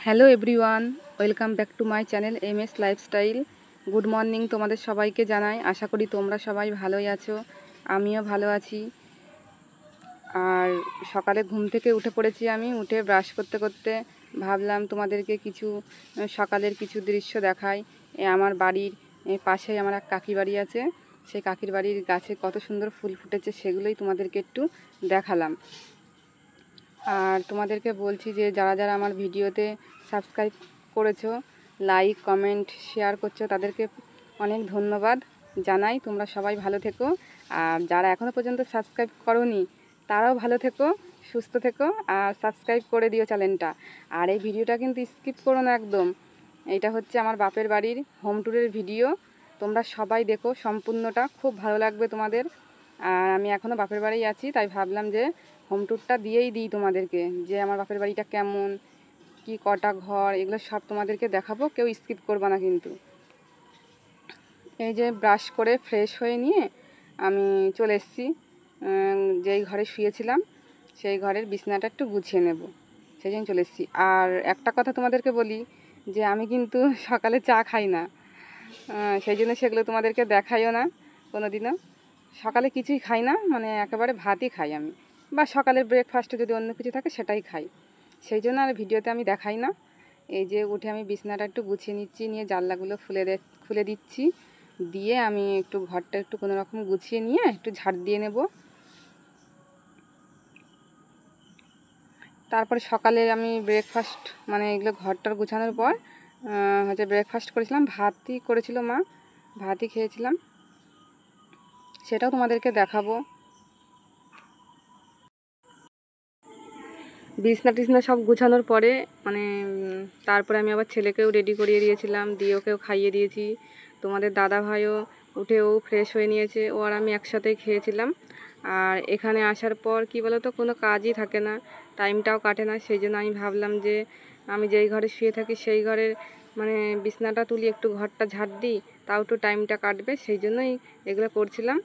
Hello everyone, welcome back to my channel MS lifestyle. Good morning তোমাদের সবাইকে জানাই। আশা করি তোমরা সবাই ভালোই আছো, আমিও ভালো আছি। আর সকালে ঘুম থেকে উঠে পড়েছি। আমি উঠে ব্রাশ করতে করতে ভাবলাম তোমাদেরকে কিছু সকালের কিছু দৃশ্য দেখাই। আমার বাড়ির পাশেই আমার এক কাকি বাড়ি আছে, সেই কাকির বাড়ির গাছে কত সুন্দর ফুল ফুটেছে সেগুলোই তোমাদেরকে একটু দেখালাম। আর তোমাদেরকে বলছি যে যারা যারা আমার ভিডিওতে সাবস্ক্রাইব করেছো, লাইক কমেন্ট শেয়ার করছো, তাদেরকে অনেক ধন্যবাদ জানাই। তোমরা সবাই ভালো থেকো। আর যারা এখনও পর্যন্ত সাবস্ক্রাইব করোনি তারাও ভালো থেকো, সুস্থ থেকো, আর সাবস্ক্রাইব করে দিও চ্যানেলটা। আর এই ভিডিওটা কিন্তু স্কিপ করো না একদম। এটা হচ্ছে আমার বাপের বাড়ির হোম ট্যুরের ভিডিও। তোমরা সবাই দেখো সম্পূর্ণটা, খুব ভালো লাগবে তোমাদের। আর আমি এখনও বাপের বাড়ি আছি, তাই ভাবলাম যে হোম ট্যুরটা দিয়েই দিই তোমাদেরকে, যে আমার বাপের বাড়িটা কেমন, কি কটা ঘর, এগুলো সব তোমাদেরকে দেখাবো, কেউ স্কিপ করবা না কিন্তু। এই যে ব্রাশ করে ফ্রেশ হয়ে নিয়ে আমি চলে এসেছি যেই ঘরে শুয়েছিলাম, সেই ঘরের বিছানাটা একটু গুছিয়ে নেব, সেই জন্য চলে এসেছি। আর একটা কথা তোমাদেরকে বলি যে আমি কিন্তু সকালে চা খাই না, সেই জন্য সেগুলো তোমাদেরকে দেখাইও না কোনো দিনও। সকালে কিছুই খাই না, মানে একেবারে ভাতই খাই আমি, বা সকালের ব্রেকফাস্টে যদি অন্য কিছু থাকে সেটাই খাই, সেই জন্য আর ভিডিওতে আমি দেখাই না। এই যে উঠে আমি বিছানাটা একটু গুছিয়ে নিচ্ছি, নিয়ে জানলাগুলো খুলে দিচ্ছি, দিয়ে আমি একটু ঘরটা একটু কোনো রকম গুছিয়ে নিয়ে একটু ঝাড় দিয়ে নেব। তারপরে সকালে আমি ব্রেকফাস্ট, মানে এগুলো ঘরটার গুছানোর পর হচ্ছে ব্রেকফাস্ট করেছিলাম, ভাতই করেছিল মা, ভাতই খেয়েছিলাম, সেটাও তোমাদেরকে দেখাবো। বিছনা টিছনা সব গুছানোর পরে মানে তারপরে আমি আবার ছেলেকেও রেডি করিয়ে দিয়েছিলাম, দিয়ে ওকেও খাইয়ে দিয়েছি। তোমাদের দাদা ভাইও উঠেও ফ্রেশ হয়ে নিয়েছে, ও আর আমি একসাথেই খেয়েছিলাম। আর এখানে আসার পর কি বলো তো, কোনো কাজই থাকে না, টাইমটাও কাটে না, সেই জন্য আমি ভাবলাম যে আমি যেই ঘরে শুয়ে থাকি সেই ঘরের মানে বিছনাটা তুলি, একটু ঘরটা ঝাড় দিই, তাও একটু টাইমটা কাটবে, সেই জন্যই এগুলো করছিলাম।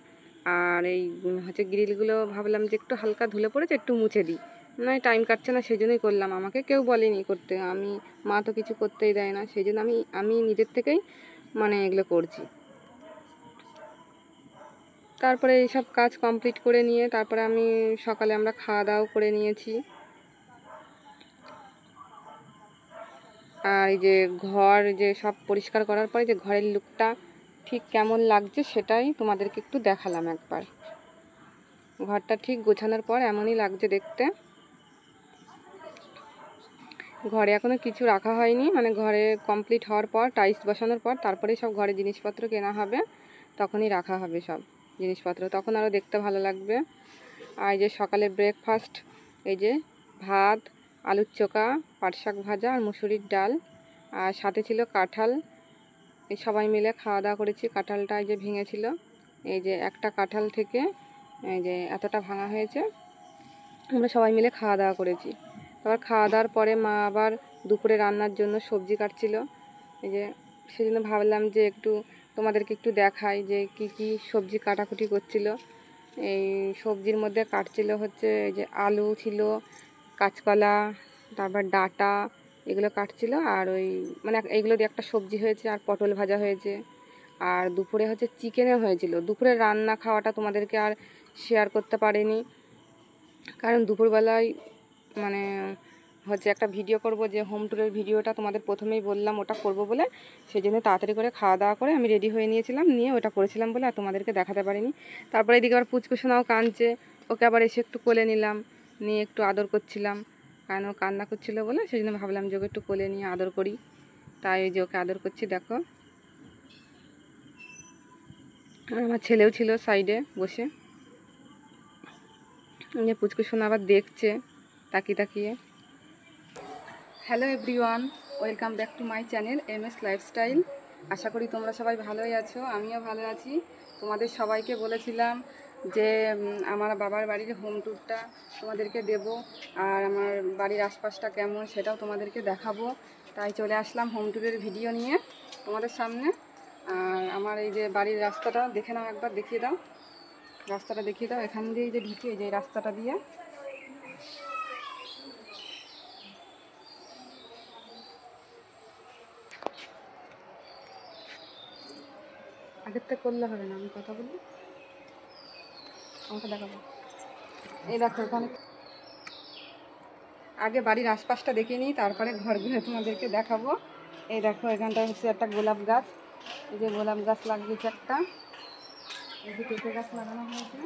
আর এই হচ্ছে গ্রিলগুলো ভাবলাম যে একটু হালকা ধুলে পড়েছে, একটু মুছে দিই, নয় টাইম কাটছে না, সেই জন্যই করলাম। আমাকে কেউ বলেনি করতে, আমি মা তো কিছু করতেই দেয় না, সেই জন্য আমি নিজের থেকেই মানে এগুলো করছি। তারপরে এইসব কাজ কমপ্লিট করে নিয়ে তারপরে আমি সকালে আমরা খাওয়া দাওয়া করে নিয়েছি। আর এই যে ঘর যে সব পরিষ্কার করার পরে যে ঘরের লুকটা ঠিক কেমন লাগছে সেটাই তোমাদেরকে একটু দেখালাম একবার। ঘরটা ঠিক গোছানোর পর এমনই লাগছে দেখতে। ঘরে এখনও কিছু রাখা হয়নি, মানে ঘরে কমপ্লিট হওয়ার পর টাইলস বসানোর পর তারপরেই সব ঘরে জিনিসপত্র কেনা হবে, তখনই রাখা হবে সব জিনিসপত্র, তখন আরও দেখতে ভালো লাগবে। আর এই যে সকালে ব্রেকফাস্ট, এই যে ভাত, আলুর চোখা, পাট শাক ভাজা আর মুসুরির ডাল, আর সাথে ছিল কাঁঠাল। এই সবাই মিলে খাওয়া দাওয়া করেছি। কাঁঠালটা এই যে ভেঙেছিল, এই যে একটা কাঁঠাল থেকে এই যে এতটা ভাঙা হয়েছে, আমরা সবাই মিলে খাওয়া দাওয়া করেছি। আবার খাওয়া দাওয়ার পরে মা আবার দুপুরে রান্নার জন্য সবজি কাটছিল, এই যে সেজন্য ভাবলাম যে একটু তোমাদেরকে একটু দেখাই যে কি কি সবজি কাটাকুটি করছিল। এই সবজির মধ্যে কাটছিল হচ্ছে এই যে আলু ছিল, কাঁচকলা, তারপর ডাঁটা, এগুলো কাটছিল। আর ওই মানে এইগুলো দিয়ে একটা সবজি হয়েছে, আর পটল ভাজা হয়েছে। আর দুপুরে হচ্ছে চিকেনও হয়েছিল। দুপুরে রান্না খাওয়াটা তোমাদেরকে আর শেয়ার করতে পারিনি, কারণ দুপুরবেলায় মানে হচ্ছে একটা ভিডিও করব, যে হোম ট্যুরের ভিডিওটা তোমাদের প্রথমেই বললাম ওটা করব বলে, সেই জন্য তাড়াতাড়ি করে খাওয়া দাওয়া করে আমি রেডি হয়ে নিয়েছিলাম, নিয়ে ওটা করেছিলাম বলে আর তোমাদেরকে দেখাতে পারিনি। তারপরে এদিকে আবার পুচকুসোনাও কাঁদছে, ওকে আবার এসে একটু কোলে নিলাম, নিয়ে একটু আদর করছিলাম, কারণ ও কান্না করছিল বলে, সেই জন্য ভাবলাম যে ওকে একটু কোলে নিয়ে আদর করি, তাই ওই যে ওকে আদর করছি দেখো। আর আমার ছেলেও ছিল সাইডে বসে, যে পুচকুসোনা আবার দেখছে তাকিয়ে তাকিয়ে। Hello everyone, welcome back to my channel MS lifestyle. আশা করি তোমরা সবাই ভালোই আছো, আমিও ভালো আছি। তোমাদের সবাইকে বলেছিলাম যে আমার বাবার বাড়ির হোম ট্যুরটা তোমাদেরকে দেব, আর আমার বাড়ির আশপাশটা কেমন সেটাও তোমাদেরকে দেখাবো, তাই চলে আসলাম হোম ট্যুরের ভিডিও নিয়ে তোমাদের সামনে। আর আমার এই যে বাড়ির রাস্তাটা দেখে নাও, একবার দেখিয়ে দাও, রাস্তাটা দেখিয়ে দাও। এখান দিয়ে যে ঢুকে এই যে রাস্তাটা দিয়ে, আগের থেকে করলে হবে না, আমি কথা বলি, আমাকে দেখাবো। এই দেখো এখানে আগে বাড়ির আশপাশটা দেখে নিই, তারপরে ঘরগুলো তোমাদেরকে দেখাবো। এই দেখো এখানটা হচ্ছে একটা গোলাপ গাছ, এই যে গোলাপ গাছ লাগিয়েছে একটা, এই যে পেঁপে গাছ লাগানো হয়েছে,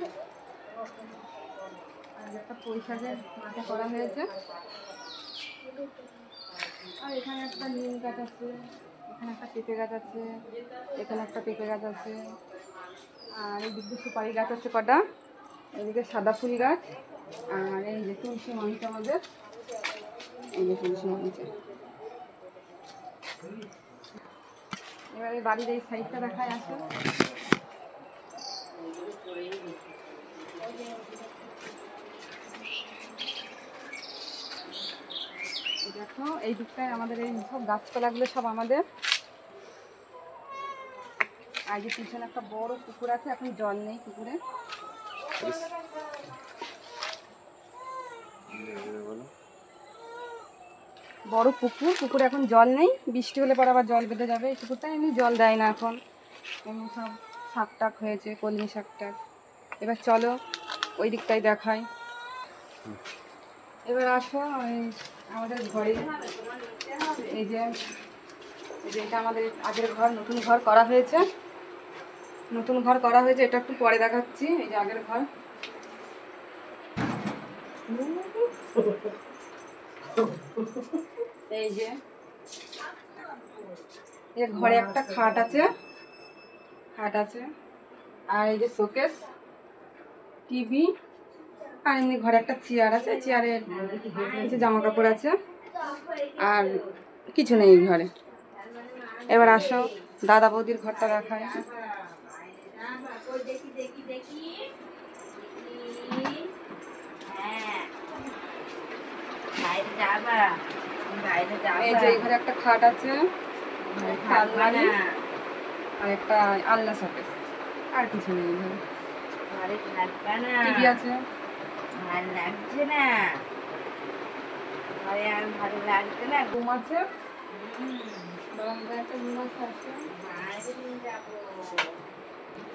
আর একটা পুঁই শাকের মাচা করা হয়েছে, আর এখানে একটা নিম গাছ আছে, এখানে একটা পেঁপে গাছ আছে, এখানে একটা পেঁপে গাছ আছে, আর এই দিকে সুপারি গাছ আছে কটা, এদিকে সাদা ফুল গাছ, আর এই যে তুলসী মঞ্চ আমাদের, এই যে তুলসী মঞ্চ। এবারে বাড়ির এই সাইডটা দেখায় আসে। দেখো এই দিকটায় আমাদের এই সব গাছপালাগুলো সব আমাদের। আর যে পিছনে একটা বড় পুকুর আছে, এখন জল নেই পুকুরে। বড় পুকুর, পুকুরে এখন জল নেই, বৃষ্টি হলে পরে আবার জল বেঁধে যাবে। এই পুকুরটা এমনি জল দেয় না এখন, এমনি সব শাক টাক হয়েছে, কলমি শাক টাক। এবার চলো ওই দিকটাই দেখাই। এবার আসো আমাদের ঘরে, এই যে এটা আমাদের আগের ঘর, নতুন ঘর করা হয়েছে, নতুন ঘর করা হয়েছে, এটা একটু পরে দেখাচ্ছি। এই যে আগের ঘর, এই যে ঘরে একটা খাট আছে, আর এই যে শোকেস, টিভি, আর এমনি ঘরে একটা চেয়ার আছে, চেয়ারে কিছু জামা কাপড় আছে, আর কিছু নেই ঘরে। এবার আসো দাদা বৌদির ঘরটা দেখায়। এই যে এই ঘরে একটা খাট আছে, আলমারি, আর একটা আলনা শোকেস, আর কিছু নেই ঘরে। টিভি আছে, ভালো লাগছে না, ঘরে আর ভালো লাগছে না। রুম আছে, বারান্দায় একটা রুম আছে,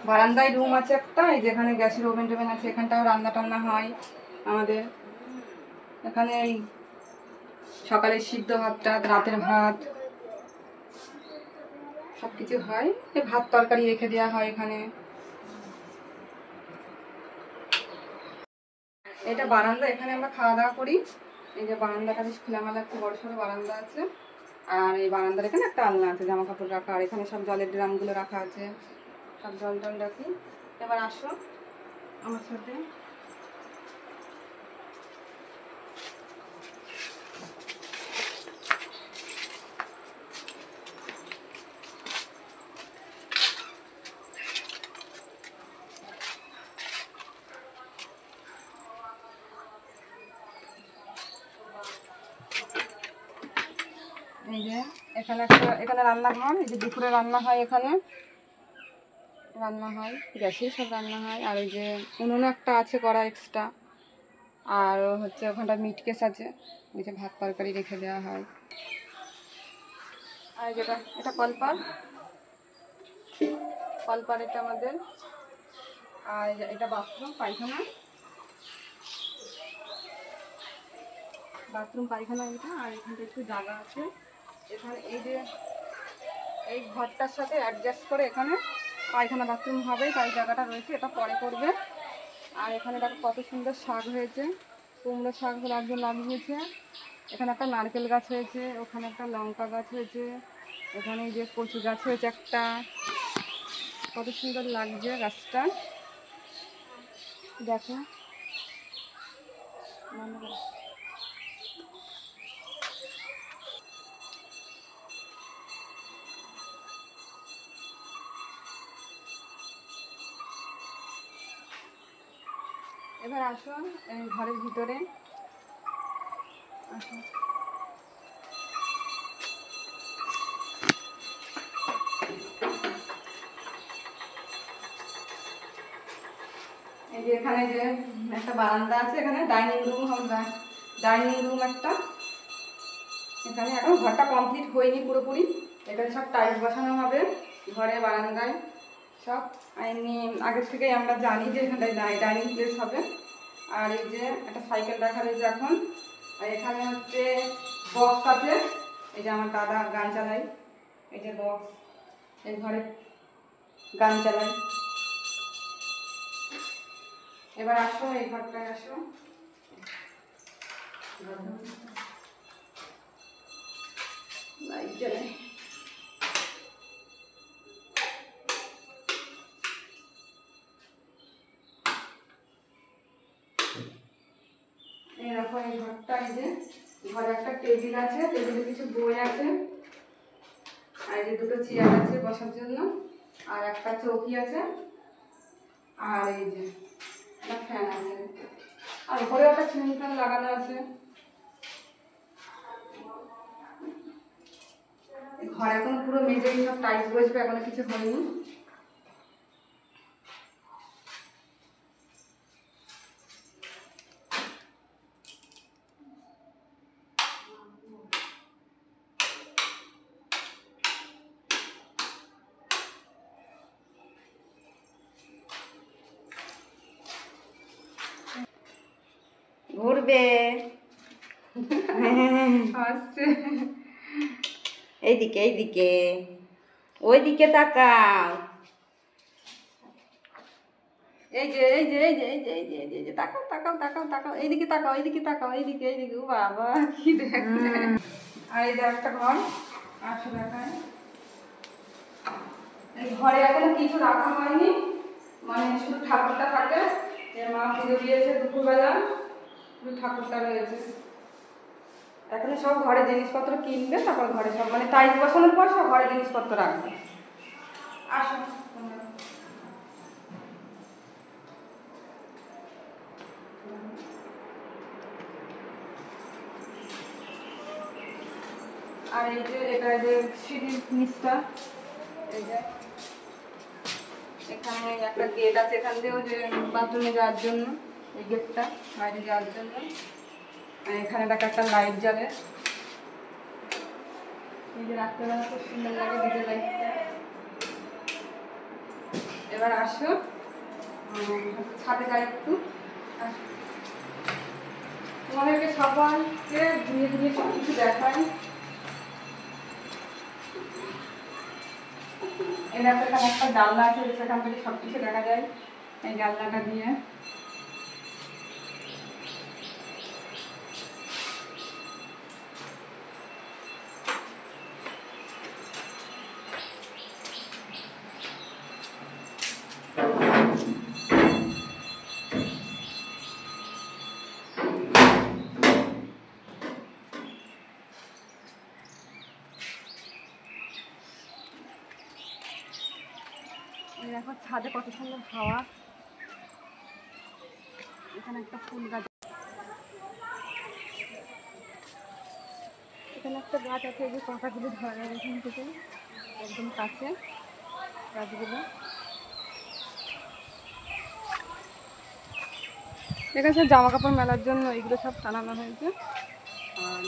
বারান্দায় রুম আছে একটা, এই যেখানে গ্যাসের ওভেন টোভেন আছে, এখানটাও রান্না টান্না হয় আমাদের। এখানে এই সকালে সিদ্ধ ভাতটা, রাতের ভাত, সব কিছু হয়। এই ভাত তরকারি রেখে দেওয়া হয় এখানে। এটা বারান্দা, এখানে আমরা খাওয়া দাওয়া করি। এই যে বারান্দাটা বেশ খোলামেলা, একটু বড় সড়ো বারান্দা আছে, আর এই বারান্দার এখানে একটা আলনা আছে জামা কাপড় রাখা, আর এখানে সব জলের ড্রামগুলো রাখা আছে, সব জল টল রাখি। এবার আসো আমার সাথে। এই যে এখানে রান্নাঘর, এই যে দুপুরে রান্না হয়, এখানে রান্না হয়, গ্যাসেই সব রান্না হয়। আর ওই যে উনুনও একটা আছে করা এক্সট্রা, আর হচ্ছে ওখানটা মিট কেস আছে, ওই যে ভাত তরকারি রেখে দেওয়া হয়। আর যেটা এটা কলপার এটা আমাদের। আর এটা বাথরুম পায়খানা, এটা। আর এখানটা একটু জায়গা আছে, এখানে এই যে এই ঘরটার সাথে অ্যাডজাস্ট করে এখানে পায়খানা বাথরুম হবে, তাই জায়গাটা রয়েছে, এটা পরে করবে। আর এখানে দেখো কত সুন্দর শাক হয়েছে, কুমড়ো শাক একজন লাগিয়েছে, এখানে একটা নারকেল গাছ হয়েছে, ওখানে একটা লঙ্কা গাছ হয়েছে, এখানে এই যে কচু গাছ হয়েছে একটা, কত সুন্দর লাগছে গাছটা, দেখো। এবার আসো ঘরের ভিতরে, আসো। এই যে এখানে যে একটা বারান্দা আছে, এখানে ডাইনিং রুম হবে, ডাইনিং রুম একটা। এখানে এখন ঘরটা কমপ্লিট হয়নি পুরোপুরি, এখানে সব টাইলস বসানো হবে ঘরে বারান্দায়। সব আইনি আগের থেকেই আমরা জানি যে এখানটায় ডাইনিং প্লেস হবে। আর এই যে একটা সাইকেল রাখা রয়েছে এখন। আর এখানে হচ্ছে বক্স আছে, এই যে আমার দাদা গান চালায়, এই যে বক্স, এই ঘরে গান চালায়। এবার আসো এই ঘরটায় আসো। লাইট জ্বলে। এই দেখো এই ঘরটা, এই যে ঘরে একটা টেবিল আছে, টেবিলে কিছু বই আছে, আর এই যে দুটো চেয়ার আছে বসার জন্য, আর একটা চৌকি আছে, আর এই যে একটা ফ্যান আছে, আর উপরে একটা সিলিং ফ্যান লাগানো আছে। ঘর এখন পুরো মেঝে সব টাইলস বসবে, এখনো কিছু হয়নি। ঘুরবে আসছে এইদিকে এইদিকে, ওইদিকে তাকাও। এই যে এই যে এই যে এই যে এই যে এই যে তাকাও তাকাও তাকাও তাকাও, এইদিকে তাকাও, এইদিকে তাকাও, এইদিকে এইদিকে। ও বাবা কি দেখবে। আর এই যে একটা ঘর, আসো দেখায়। এই ঘরে এখনো কিছু রাখা হয়নি, মানে শুধু ঠাকুরটা থাকে। যে মা পুজো দিয়েছে দুপুরবেলা, শুধু ঠাকুরটা রয়েছে। এখন সব ঘরে জিনিসপত্র কিনবে, তারপর ঘরে সব মানে টাইলস বসানোর পর সব ঘরে জিনিসপত্র রাখবে। আসো আর এই যে এটা যে সিঁড়ির নিচটা, এই যে এখানে একটা গেট আছে, এখান দিয়েও যে বাথরুমে যাওয়ার জন্য, এই গেটটা বাইরে যাওয়ার জন্য। আর এখানে দেখা একটা লাইট জ্বলে, এই যে রাত্রেবেলা খুব সুন্দর লাগে ডিজে লাইটটা। এবার আসো ছাদে যাই একটু। তোমাদেরকে সবাইকে ধীরে ধীরে সব কিছু দেখাই। এই দেখো এখানে একটা জানলা আছে, সেখান থেকে সব কিছু দেখা যায় এই জানলাটা দিয়ে। দেখো ছাদে কত সুন্দর হাওয়া। এখানে একটা ফুল গাছ, এখানে একটা গাছ আছে, এই যে পাতাগুলো ধরা যায় এখান থেকে একদম কাছে গাছগুলো। এখানে সব জামা কাপড় মেলার জন্য এগুলো সব টানানো হয়েছে। আর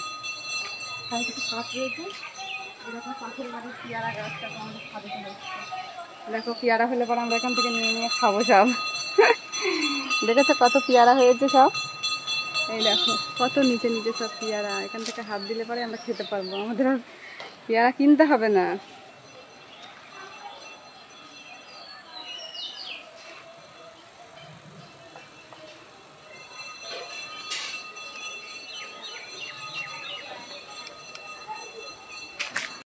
এখানে কিছু কাঠ রয়েছে, এরকম পাখির বাড়ির পেয়ারা গাছটা আমাদের ছাদে চলে এসছে। দেখো পেয়ারা হলে পরে আমরা এখান থেকে নিয়ে নিয়ে খাবো সব। দেখেছো কত পেয়ারা হয়েছে সব, এই দেখো কত নিচে নিচে সব পেয়ারা। এখান থেকে হাত দিলে পরে আমরা খেতে পারবো, আমাদের আর পেয়ারা কিনতে হবে না।